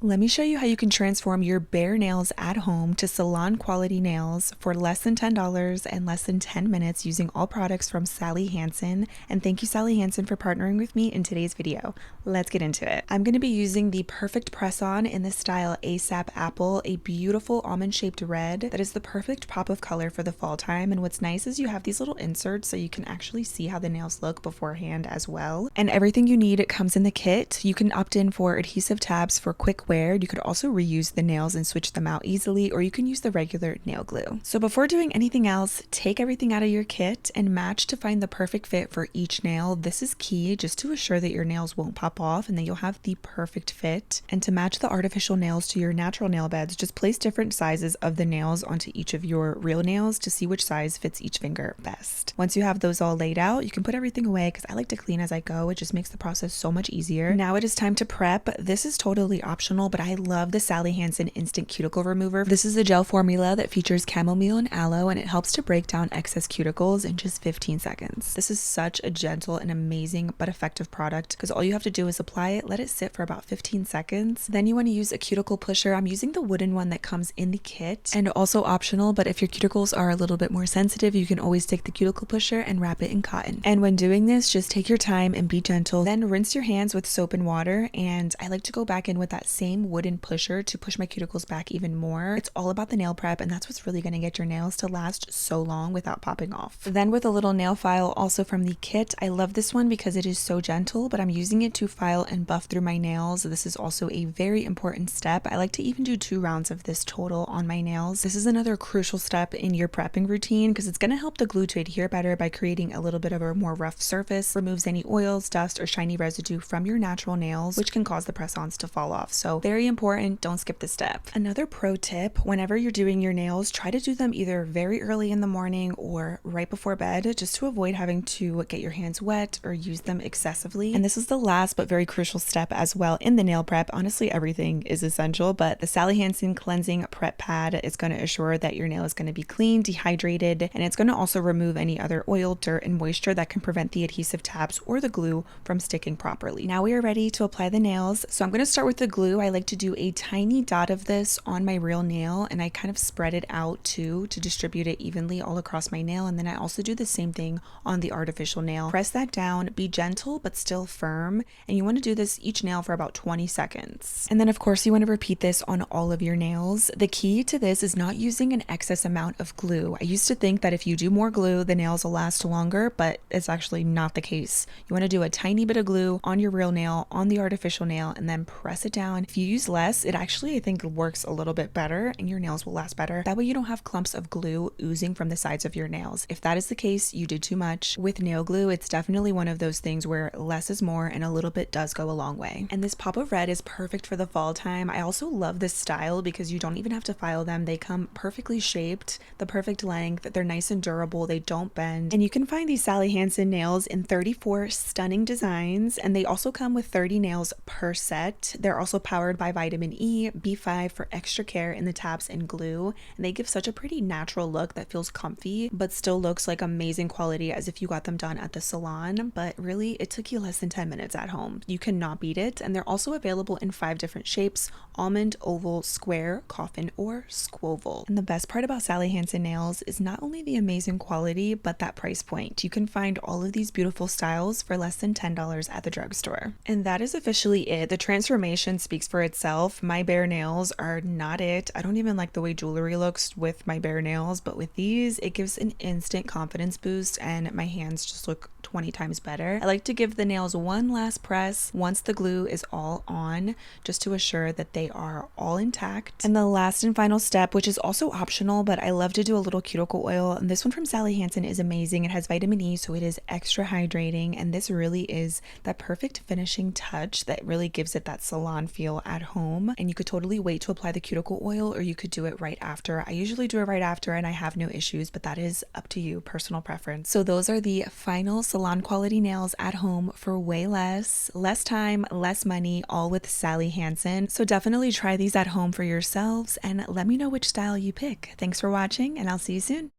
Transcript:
Let me show you how you can transform your bare nails at home to salon quality nails for less than $10 and less than 10 minutes using all products from Sally Hansen. And thank you, Sally Hansen, for partnering with me in today's video. Let's get into it. I'm going to be using the Perfect Press-On in the style ASAP Apple, a beautiful almond-shaped red that is the perfect pop of color for the fall time. And what's nice is you have these little inserts so you can actually see how the nails look beforehand as well. And everything you need comes in the kit. You can opt in for adhesive tabs for quick wear. You could also reuse the nails and switch them out easily, or you can use the regular nail glue. So before doing anything else, take everything out of your kit and match to find the perfect fit for each nail. This is key just to assure that your nails won't pop off and that you'll have the perfect fit. And to match the artificial nails to your natural nail beds, just place different sizes of the nails onto each of your real nails to see which size fits each finger best. Once you have those all laid out, you can put everything away because I like to clean as I go. It just makes the process so much easier. Now it is time to prep. This is totally optional, but I love the Sally Hansen Instant Cuticle Remover. This is a gel formula that features chamomile and aloe, and it helps to break down excess cuticles in just 15 seconds. This is such a gentle and amazing but effective product because all you have to do is apply it, let it sit for about 15 seconds. Then you want to use a cuticle pusher. I'm using the wooden one that comes in the kit, and also optional, but if your cuticles are a little bit more sensitive, you can always take the cuticle pusher and wrap it in cotton. And when doing this, just take your time and be gentle. Then rinse your hands with soap and water, and I like to go back in with that same wooden pusher to push my cuticles back even more. It's all about the nail prep, and that's what's really going to get your nails to last so long without popping off. Then with a little nail file also from the kit, I love this one because it is so gentle, but I'm using it to file and buff through my nails. This is also a very important step. I like to even do 2 rounds of this total on my nails. This is another crucial step in your prepping routine because it's going to help the glue to adhere better by creating a little bit of a more rough surface, removes any oils, dust, or shiny residue from your natural nails, which can cause the press-ons to fall off. So very important, don't skip this step. Another pro tip, whenever you're doing your nails, try to do them either very early in the morning or right before bed, just to avoid having to get your hands wet or use them excessively. And this is the last but very crucial step as well in the nail prep. Honestly, everything is essential, but the Sally Hansen Cleansing Prep Pad is going to assure that your nail is going to be clean, dehydrated, and it's going to also remove any other oil, dirt, and moisture that can prevent the adhesive tabs or the glue from sticking properly. Now we are ready to apply the nails. So I'm going to start with the glue. I like to do a tiny dot of this on my real nail, and I kind of spread it out too to distribute it evenly all across my nail. And then I also do the same thing on the artificial nail. Press that down, be gentle but still firm, and you want to do this each nail for about 20 seconds. And then of course you want to repeat this on all of your nails. The key to this is not using an excess amount of glue. I used to think that if you do more glue, the nails will last longer, but it's actually not the case. You want to do a tiny bit of glue on your real nail, on the artificial nail, and then press it down. If you use less, it actually, I think, works a little bit better and your nails will last better. That way you don't have clumps of glue oozing from the sides of your nails. If that is the case, you did too much. With nail glue, it's definitely one of those things where less is more and a little bit does go a long way. And this pop of red is perfect for the fall time. I also love this style because you don't even have to file them. They come perfectly shaped, the perfect length. They're nice and durable. They don't bend. And you can find these Sally Hansen nails in 34 stunning designs, and they also come with 30 nails per set. They're also powered by vitamin E, B5 for extra care in the tabs and glue, and they give such a pretty natural look that feels comfy but still looks like amazing quality as if you got them done at the salon. But really, it took you less than 10 minutes at home. You cannot beat it. And they're also available in 5 different shapes: almond, oval, square, coffin, or squoval. And the best part about Sally Hansen nails is not only the amazing quality but that price point. You can find all of these beautiful styles for less than $10 at the drugstore. And that is officially it. The transformation speaks for itself. My bare nails are not it. I don't even like the way jewelry looks with my bare nails, but with these, it gives an instant confidence boost and my hands just look 20 times better. I like to give the nails one last press once the glue is all on, just to assure that they are all intact. And the last and final step, which is also optional, but I love to do a little cuticle oil, and this one from Sally Hansen is amazing. It has vitamin E, so it is extra hydrating, and this really is that perfect finishing touch that really gives it that salon feel at home. And you could totally wait to apply the cuticle oil, or you could do it right after. I usually do it right after and I have no issues, but that is up to you, personal preference. So those are the final salon quality nails at home for way less time, less money, all with Sally Hansen. So definitely try these at home for yourselves and let me know which style you pick. Thanks for watching, and I'll see you soon.